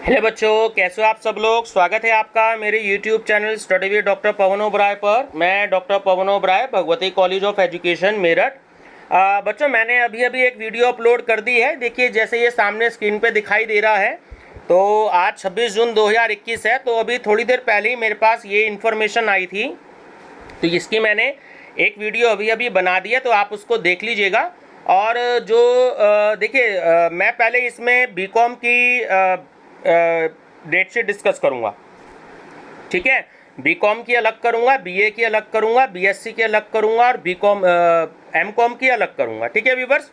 Hello बच्चों, कैसे हो आप सब लोग। स्वागत है आपका मेरे YouTube channel study with doctor Pavan Oberoi पर। मैं doctor Pavan Oberoi, Bhagwati college of education Meerut. बच्चों, मैंने अभी अभी एक वीडियो अपलोड कर दी है। देखिए, जैसे ये सामने स्क्रीन पे दिखाई दे रहा है, तो आज 26 जून 2021 है। तो अभी थोड़ी देर पहले ही मेरे पास ये इन्फॉर्मेशन आई थी, तो इसकी मैंने एक वीडियो अभी अभी बना दी है, तो आप उसको देख लीजिएगा। और जो देखिए, मैं पहले इसमें बीकॉम की डेट शीट डिस्कस करूंगा, ठीक है। बीकॉम की अलग करूंगा, बीए की अलग करूंगा, बीएससी की अलग करूंगा और बीकॉम एमकॉम की अलग करूंगा, ठीक है व्यूअर्स।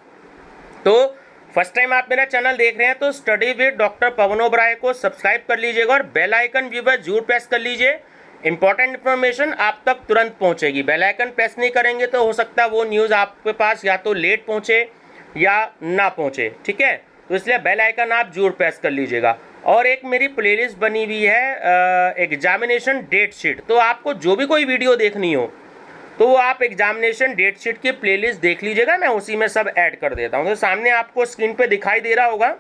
तो फर्स्ट टाइम आप मेरा चैनल देख रहे हैं तो study with doctor Pavan Oberoi को सब्सक्राइब कर लीजिएगा और बेल आइकन व्यूअर्स जरूर प्रेस कर लीजिए। इंपॉर्टेंट इन्फॉर्मेशन आप तक तुरंत पहुंचेगी। बेल आइकन प्रेस नहीं करेंगे तो हो सकता है वो न्यूज़ आपके पास या तो लेट पहुंचे या ना पहुंचे, ठीक है। तो इसलिए बेल आइकन आप जरूर प्रेस कर लीजिएगा। और एक मेरी प्लेलिस्ट बनी हुई है एग्जामिनेशन डेट शीट। तो आपको जो भी कोई वीडियो देखनी हो तो वो आप एग्जामिनेशन डेट शीट की प्लेलिस्ट देख लीजिएगा, मैं उसी में सब ऐड कर देता हूँ। तो सामने आपको स्क्रीन पे दिखाई दे रहा होगा,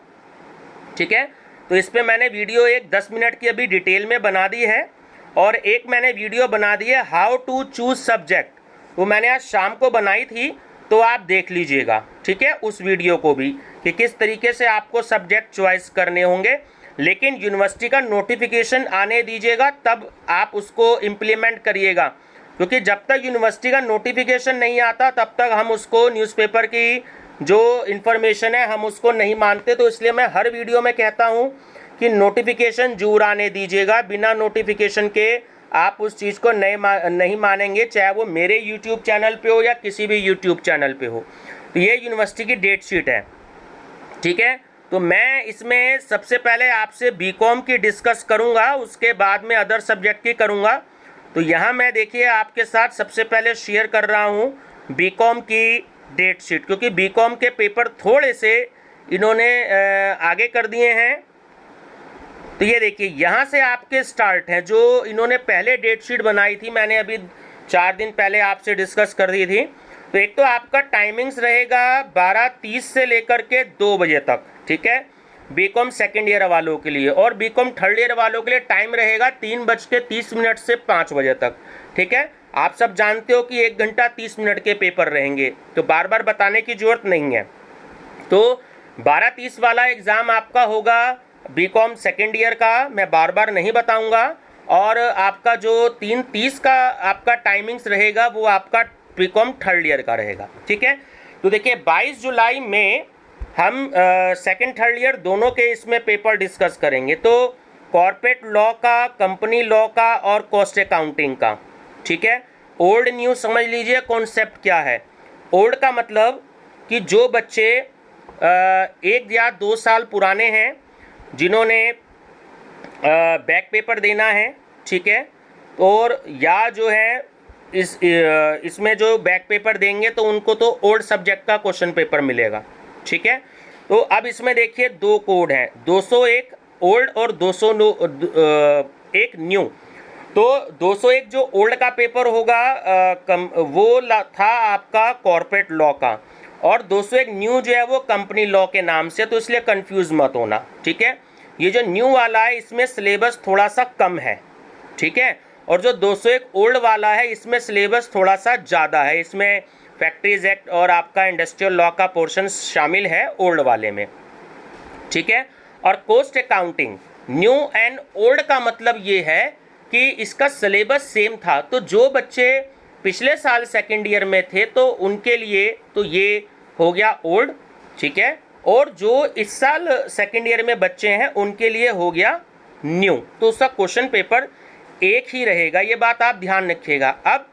ठीक है। तो इस पर मैंने वीडियो एक 10 मिनट की अभी डिटेल में बना दी है, और एक मैंने वीडियो बना दी है हाउ टू चूज सब्जेक्ट, वो मैंने आज शाम को बनाई थी, तो आप देख लीजिएगा, ठीक है, उस वीडियो को भी, कि किस तरीके से आपको सब्जेक्ट चॉइस करने होंगे। लेकिन यूनिवर्सिटी का नोटिफिकेशन आने दीजिएगा, तब आप उसको इम्प्लीमेंट करिएगा, क्योंकि जब तक यूनिवर्सिटी का नोटिफिकेशन नहीं आता तब तक हम उसको न्यूज़पेपर की जो इन्फॉर्मेशन है हम उसको नहीं मानते। तो इसलिए मैं हर वीडियो में कहता हूँ कि नोटिफिकेशन जरूर आने दीजिएगा। बिना नोटिफिकेशन के आप उस चीज़ को नहीं मानेंगे, चाहे वो मेरे यूट्यूब चैनल पे हो या किसी भी यूट्यूब चैनल पे हो। तो ये यूनिवर्सिटी की डेट शीट है, ठीक है। तो मैं इसमें सबसे पहले आपसे बीकॉम की डिस्कस करूंगा, उसके बाद में अदर सब्जेक्ट की करूंगा। तो यहाँ मैं देखिए आपके साथ सबसे पहले शेयर कर रहा हूँ बीकॉम की डेट शीट, क्योंकि बीकॉम के पेपर थोड़े से इन्होंने आगे कर दिए हैं। तो ये देखिए, यहाँ से आपके स्टार्ट हैं जो इन्होंने पहले डेट शीट बनाई थी, मैंने अभी 4 दिन पहले आपसे डिस्कस कर दी थी। तो एक तो आपका टाइमिंग्स रहेगा 12:30 से लेकर के 2 बजे तक, ठीक है, बीकॉम सेकेंड ईयर वालों के लिए। और बीकॉम थर्ड ईयर वालों के लिए टाइम रहेगा 3:30 से 5 बजे तक, ठीक है। आप सब जानते हो कि 1 घंटा 30 मिनट के पेपर रहेंगे, तो बार बार बताने की जरूरत नहीं है। तो 12:30 वाला एग्ज़ाम आपका होगा बीकॉम सेकेंड ईयर का, मैं बार बार नहीं बताऊंगा। और आपका जो 3:30 का आपका टाइमिंग्स रहेगा वो आपका बीकॉम थर्ड ईयर का रहेगा, ठीक है। तो देखिए 22 जुलाई में हम सेकेंड थर्ड ईयर दोनों के इसमें पेपर डिस्कस करेंगे। तो कॉर्पोरेट लॉ का, कंपनी लॉ का और कॉस्ट अकाउंटिंग का, ठीक है। ओल्ड न्यू समझ लीजिए कॉन्सेप्ट क्या है। ओल्ड का मतलब कि जो बच्चे 1 या 2 साल पुराने हैं, जिन्होंने बैक पेपर देना है, ठीक है, और या जो है इसमें जो बैक पेपर देंगे तो उनको तो ओल्ड सब्जेक्ट का क्वेश्चन पेपर मिलेगा, ठीक है। तो अब इसमें देखिए 2 कोड हैं, 201 ओल्ड और 201 न्यू। तो 201 जो ओल्ड का पेपर होगा वो था आपका कॉर्पोरेट लॉ का, और 201 न्यू जो है वो कंपनी लॉ के नाम से। तो इसलिए कंफ्यूज मत होना, ठीक है। ये जो न्यू वाला है इसमें सिलेबस थोड़ा सा कम है, ठीक है, और जो 201 ओल्ड वाला है इसमें सिलेबस थोड़ा सा ज़्यादा है। इसमें फैक्ट्रीज एक्ट और आपका इंडस्ट्रियल लॉ का पोर्शन शामिल है ओल्ड वाले में, ठीक है। और cost accounting, new and old का मतलब ये है कि इसका सिलेबस सेम था। तो जो बच्चे पिछले साल सेकेंड ईयर में थे तो उनके लिए तो ये हो गया ओल्ड, ठीक है, और जो इस साल सेकेंड ईयर में बच्चे हैं उनके लिए हो गया न्यू। तो उसका क्वेश्चन पेपर एक ही रहेगा, ये बात आप ध्यान रखिएगा। अब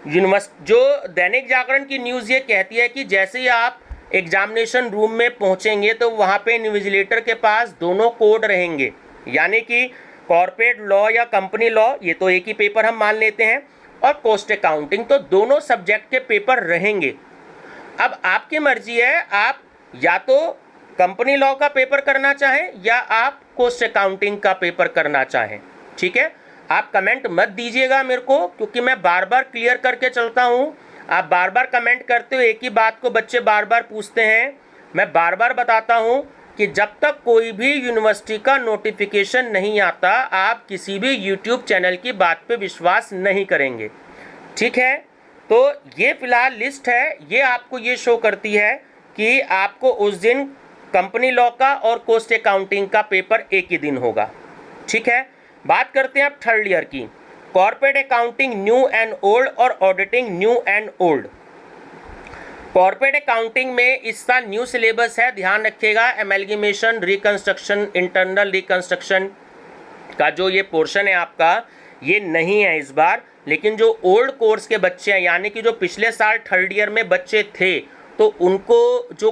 जो दैनिक जागरण की न्यूज़ ये कहती है कि जैसे ही आप एग्जामिनेशन रूम में पहुंचेंगे तो वहाँ पे इन्विजिलेटर के पास दोनों कोड रहेंगे, यानी कि कॉर्पोरेट लॉ या कंपनी लॉ, ये तो एक ही पेपर हम मान लेते हैं, और कॉस्ट अकाउंटिंग, तो दोनों सब्जेक्ट के पेपर रहेंगे। अब आपकी मर्जी है, आप या तो कंपनी लॉ का पेपर करना चाहें या आप कॉस्ट अकाउंटिंग का पेपर करना चाहें, ठीक है। आप कमेंट मत दीजिएगा मेरे को, क्योंकि मैं बार बार क्लियर करके चलता हूँ। आप बार बार कमेंट करते हो, एक ही बात को बच्चे बार बार पूछते हैं। मैं बार बार बताता हूँ कि जब तक कोई भी यूनिवर्सिटी का नोटिफिकेशन नहीं आता आप किसी भी यूट्यूब चैनल की बात पे विश्वास नहीं करेंगे। ठीक है, तो ये फिलहाल लिस्ट है, ये आपको ये शो करती है कि आपको उस दिन कंपनी लॉ का और कॉस्ट अकाउंटिंग का पेपर एक ही दिन होगा। ठीक है, बात करते हैं अब थर्ड ईयर की। Corporate accounting new and old और auditing new and old. Corporate accounting में इस साल न्यू सिलेबस है, ध्यान रखिएगा। एमैल्गमेशन, रिकंस्ट्रक्शन, इंटरनल रिकंस्ट्रक्शन का जो ये पोर्शन है आपका, ये नहीं है इस बार। लेकिन जो ओल्ड कोर्स के बच्चे हैं, यानी कि जो पिछले साल थर्ड ईयर में बच्चे थे, तो उनको जो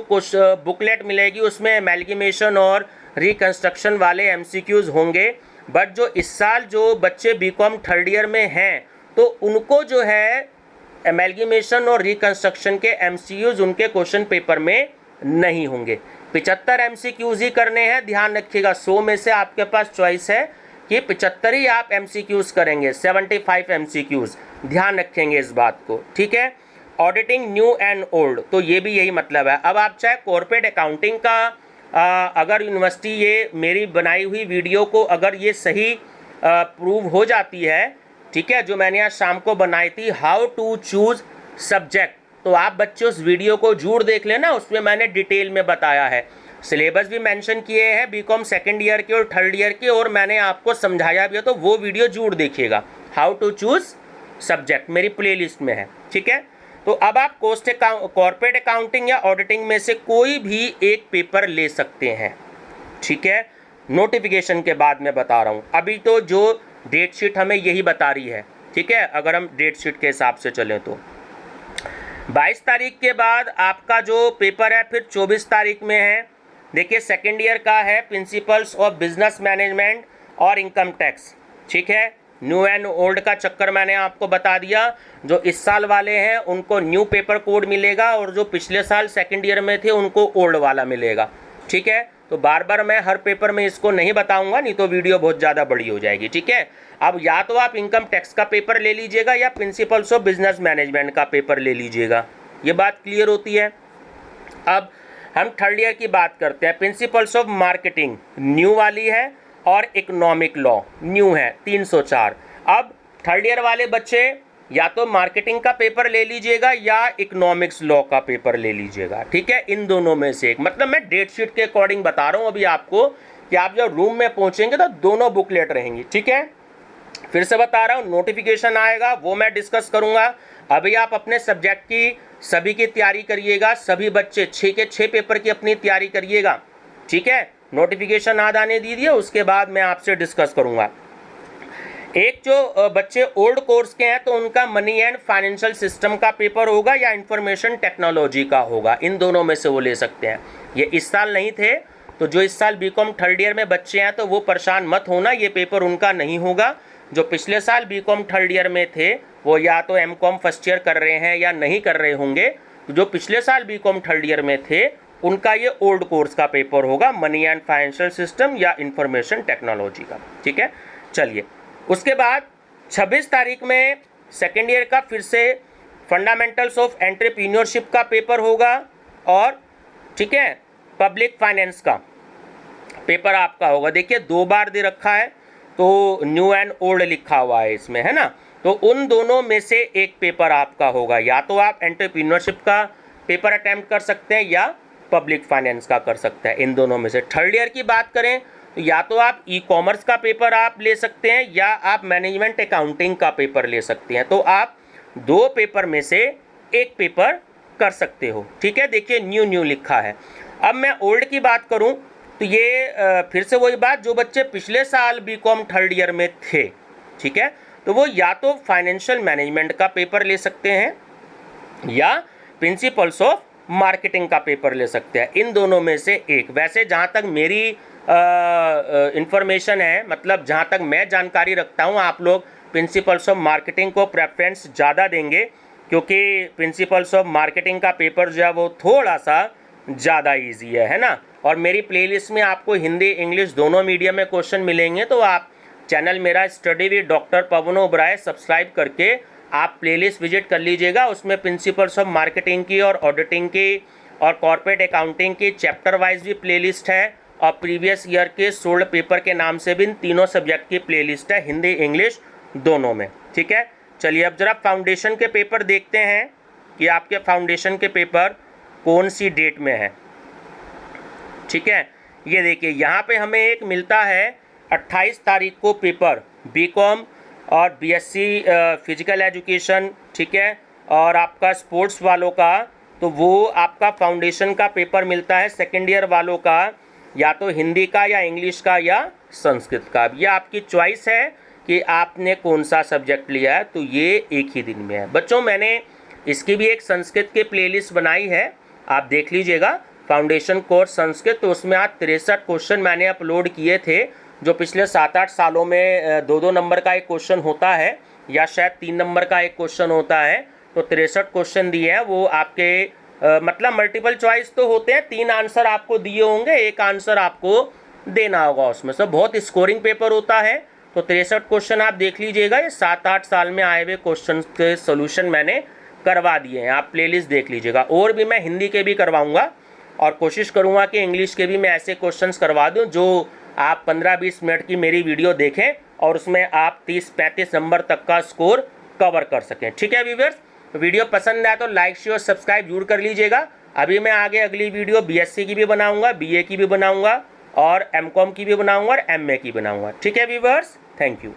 बुकलेट मिलेगी उसमें एमैल्गमेशन और रिकंस्ट्रक्शन वाले एमसीक्यूज होंगे। बट जो इस साल जो बच्चे बीकॉम थर्ड ईयर में हैं, तो उनको जो है एमैल्गमेशन और रिकंस्ट्रक्शन के एमसीक्यूज उनके क्वेश्चन पेपर में नहीं होंगे। 75 एमसीक्यूज ही करने हैं, ध्यान रखिएगा। 100 में से आपके पास चॉइस है कि 75 ही आप एमसीक्यूज करेंगे, 75 एमसीक्यूज, ध्यान रखेंगे इस बात को। ठीक है, ऑडिटिंग न्यू एंड ओल्ड, तो ये भी यही मतलब है। अब आप चाहे कॉर्पोरेट अकाउंटिंग का अगर यूनिवर्सिटी ये मेरी बनाई हुई वीडियो को अगर ये सही प्रूव हो जाती है, ठीक है, जो मैंने आज शाम को बनाई थी, हाउ टू चूज सब्जेक्ट, तो आप बच्चे उस वीडियो को जरूर देख लेना, उसमें मैंने डिटेल में बताया है। सिलेबस भी मेंशन किए हैं बीकॉम सेकंड ईयर के और थर्ड ईयर के, और मैंने आपको समझाया भी है, तो वो वीडियो जरूर देखिएगा। हाउ टू चूज सब्जेक्ट मेरी प्लेलिस्ट में है। ठीक है, तो अब आप कॉर्पोरेट अकाउंटिंग या ऑडिटिंग में से कोई भी एक पेपर ले सकते हैं। ठीक है, नोटिफिकेशन के बाद मैं बता रहा हूँ, अभी तो जो डेट शीट हमें यही बता रही है। ठीक है, अगर हम डेट शीट के हिसाब से चलें तो 22 तारीख के बाद आपका जो पेपर है फिर 24 तारीख में है। देखिए, सेकेंड ईयर का है प्रिंसिपल्स ऑफ बिजनेस मैनेजमेंट और इनकम टैक्स। ठीक है, न्यू एंड ओल्ड का चक्कर मैंने आपको बता दिया। जो इस साल वाले हैं उनको न्यू पेपर कोड मिलेगा, और जो पिछले साल सेकेंड ईयर में थे उनको ओल्ड वाला मिलेगा। ठीक है, तो बार बार मैं हर पेपर में इसको नहीं बताऊंगा, नहीं तो वीडियो बहुत ज़्यादा बड़ी हो जाएगी। ठीक है, अब या तो आप इनकम टैक्स का पेपर ले लीजिएगा या प्रिंसिपल्स ऑफ बिजनेस मैनेजमेंट का पेपर ले लीजिएगा। ये बात क्लियर होती है। अब हम थर्ड ईयर की बात करते हैं। प्रिंसिपल्स ऑफ मार्केटिंग न्यू वाली है और इकोनॉमिक लॉ न्यू है 304। अब थर्ड ईयर वाले बच्चे या तो मार्केटिंग का पेपर ले लीजिएगा या इकोनॉमिक्स लॉ का पेपर ले लीजिएगा। ठीक है, इन दोनों में से एक, मतलब मैं डेट शीट के अकॉर्डिंग बता रहा हूँ अभी आपको कि आप जब रूम में पहुंचेंगे तो दोनों बुकलेट रहेंगी। ठीक है, फिर से बता रहा हूँ, नोटिफिकेशन आएगा वो मैं डिस्कस करूँगा। अभी आप अपने सब्जेक्ट की सभी की तैयारी करिएगा, सभी बच्चे 6 के 6 पेपर की अपनी तैयारी करिएगा। ठीक है, नोटिफिकेशन आ जाने दीजिए, उसके बाद मैं आपसे डिस्कस करूँगा। एक जो बच्चे ओल्ड कोर्स के हैं तो उनका मनी एंड फाइनेंशियल सिस्टम का पेपर होगा या इंफॉर्मेशन टेक्नोलॉजी का होगा, इन दोनों में से वो ले सकते हैं। ये इस साल नहीं थे, तो जो इस साल बीकॉम थर्ड ईयर में बच्चे हैं तो वो परेशान मत होना, ये पेपर उनका नहीं होगा। जो पिछले साल बीकॉम थर्ड ईयर में थे वो या तो एमकॉम फर्स्ट ईयर कर रहे हैं या नहीं कर रहे होंगे। जो पिछले साल बीकॉम थर्ड ईयर में थे उनका ये ओल्ड कोर्स का पेपर होगा, मनी एंड फाइनेंशियल सिस्टम या इंफॉर्मेशन टेक्नोलॉजी का। ठीक है, चलिए, उसके बाद 26 तारीख में सेकेंड ईयर का फिर से फंडामेंटल्स ऑफ एंटरप्रेन्योरशिप का पेपर होगा, और ठीक है, पब्लिक फाइनेंस का पेपर आपका होगा। देखिए, 2 बार दे रखा है, तो न्यू एंड ओल्ड लिखा हुआ है इसमें, है ना, तो उन दोनों में से एक पेपर आपका होगा। या तो आप एंटरप्रेन्योरशिप का पेपर अटेम्प्ट कर सकते हैं या पब्लिक फाइनेंस का कर सकते हैं, इन दोनों में से। थर्ड ईयर की बात करें तो या तो आप ई कॉमर्स का पेपर आप ले सकते हैं या आप मैनेजमेंट अकाउंटिंग का पेपर ले सकते हैं, तो आप 2 पेपर में से एक पेपर कर सकते हो। ठीक है, देखिए न्यू लिखा है। अब मैं ओल्ड की बात करूं तो ये फिर से वही बात, जो बच्चे पिछले साल बीकॉम थर्ड ईयर में थे, ठीक है, तो वो या तो फाइनेंशियल मैनेजमेंट का पेपर ले सकते हैं या प्रिंसिपल्स ऑफ मार्केटिंग का पेपर ले सकते हैं, इन दोनों में से एक। वैसे जहाँ तक मेरी इंफॉर्मेशन है, मतलब जहाँ तक मैं जानकारी रखता हूँ, आप लोग प्रिंसिपल्स ऑफ मार्केटिंग को प्रेफरेंस ज़्यादा देंगे, क्योंकि प्रिंसिपल्स ऑफ मार्केटिंग का पेपर जो है वो थोड़ा सा ज़्यादा इजी है ना। और मेरी प्लेलिस्ट में आपको हिंदी इंग्लिश दोनों मीडियम में क्वेश्चन मिलेंगे, तो आप चैनल मेरा study with doctor Pavan Oberoi subscribe करके आप प्लेलिस्ट विजिट कर लीजिएगा। उसमें प्रिंसिपल्स ऑफ मार्केटिंग की और ऑडिटिंग की और कॉर्पोरेट अकाउंटिंग की चैप्टर वाइज भी प्लेलिस्ट है और प्रीवियस ईयर के सोल्ड पेपर के नाम से भी इन तीनों सब्जेक्ट की प्लेलिस्ट है, हिंदी इंग्लिश दोनों में। ठीक है, चलिए अब जरा फाउंडेशन के पेपर देखते हैं कि आपके फाउंडेशन के पेपर कौन सी डेट में है। ठीक है, ये देखिए यहाँ पे हमें एक मिलता है 28 तारीख को पेपर बीकॉम और बीएससी फिजिकल एजुकेशन। ठीक है, और आपका स्पोर्ट्स वालों का, तो वो आपका फाउंडेशन का पेपर मिलता है सेकेंड ईयर वालों का, या तो हिंदी का या इंग्लिश का या संस्कृत का। यह आपकी चॉइस है कि आपने कौन सा सब्जेक्ट लिया है, तो ये एक ही दिन में है। बच्चों मैंने इसकी भी एक संस्कृत की प्लेलिस्ट बनाई है, आप देख लीजिएगा, फाउंडेशन कोर्स संस्कृत। तो उसमें आज 63 क्वेश्चन मैंने अपलोड किए थे, जो पिछले 7-8 सालों में 2-2 नंबर का एक क्वेश्चन होता है या शायद 3 नंबर का एक क्वेश्चन होता है। तो 63 क्वेश्चन दिए हैं, वो आपके मतलब मल्टीपल चॉइस तो होते हैं, 3 आंसर आपको दिए होंगे, एक आंसर आपको देना होगा उसमें। सब बहुत स्कोरिंग पेपर होता है। तो 63 क्वेश्चन आप देख लीजिएगा, ये 7-8 साल में आए हुए क्वेश्चन के सोल्यूशन मैंने करवा दिए हैं, आप प्लेलिस्ट देख लीजिएगा। और भी मैं हिंदी के भी करवाऊंगा और कोशिश करूंगा कि इंग्लिश के भी मैं ऐसे क्वेश्चंस करवा दूं जो आप 15-20 मिनट की मेरी वीडियो देखें और उसमें आप 30-35 नंबर तक का स्कोर कवर कर सकें। ठीक है व्यूअर्स, वीडियो पसंद आए तो लाइक शेयर सब्सक्राइब जरूर कर लीजिएगा। अभी मैं आगे अगली वीडियो बीएससी की भी बनाऊंगा, बीए की भी बनाऊंगा और एमकॉम की भी बनाऊंगा और एमए की बनाऊंगा। ठीक है व्यूअर्स, थैंक यू।